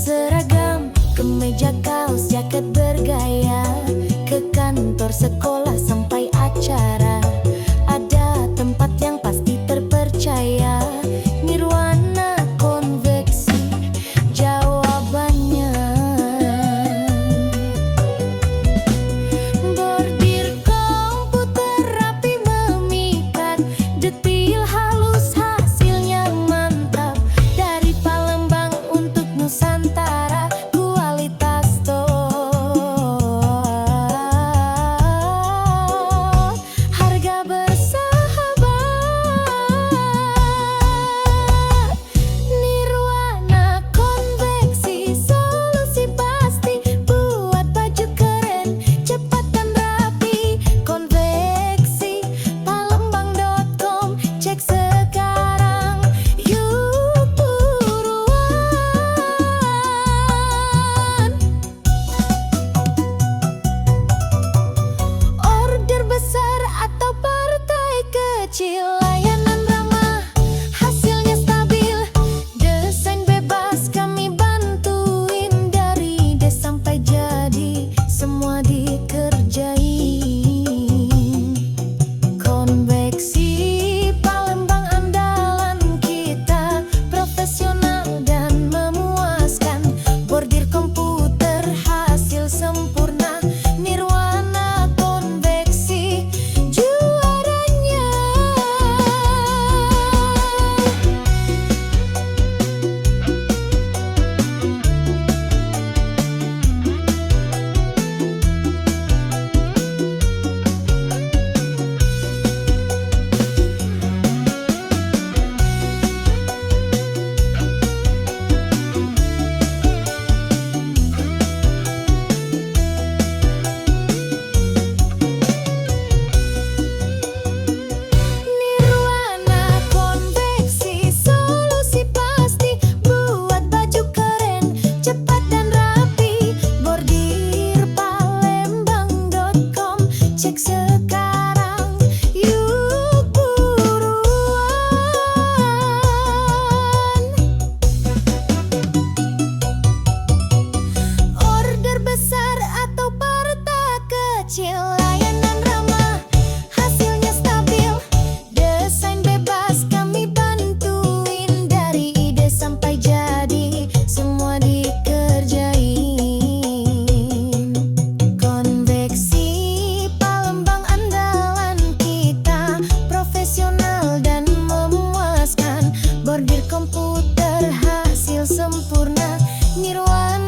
seragam, kemeja kaos, jaket bergaya. Ke kantor, sekolah, sampai acara, ada tempat yang pasti terpercaya. Nirwana konveksi jawabannya. Bordir komputer rapi memikat, detil halus hasilnya mantap. Dari Palembang untuk Nusantara, kualitas top, harga bersahabat. Nirwana konveksi, solusi pasti buat baju keren, cepat dan rapi. Konveksi palembang.com, cek sekarang, yuk buruan. Order besar atau partai kecil, layanan ramah, hasilnya stabil. Desain bebas kami bantuin, dari ide sampai jadi semua dikerjain. Konveksi Palembang andalan kita, profesional dan memuaskan. Bordir komputer hasil sempurna, Nirwana konveksi juaranya. Nirwana konveksi, solusi pasti buat baju keren, cepat dan rapi. Bordir palembang.com, cek sekarang, yuk buruan. Order besar atau partai kecil, layanan ramah, hasilnya stabil. Desain bebas kami bantuin, dari ide sampai jadi semua dikerjain. Konveksi Palembang andalan kita, profesional dan memuaskan. Bordir komputer hasil sempurna, Nirwana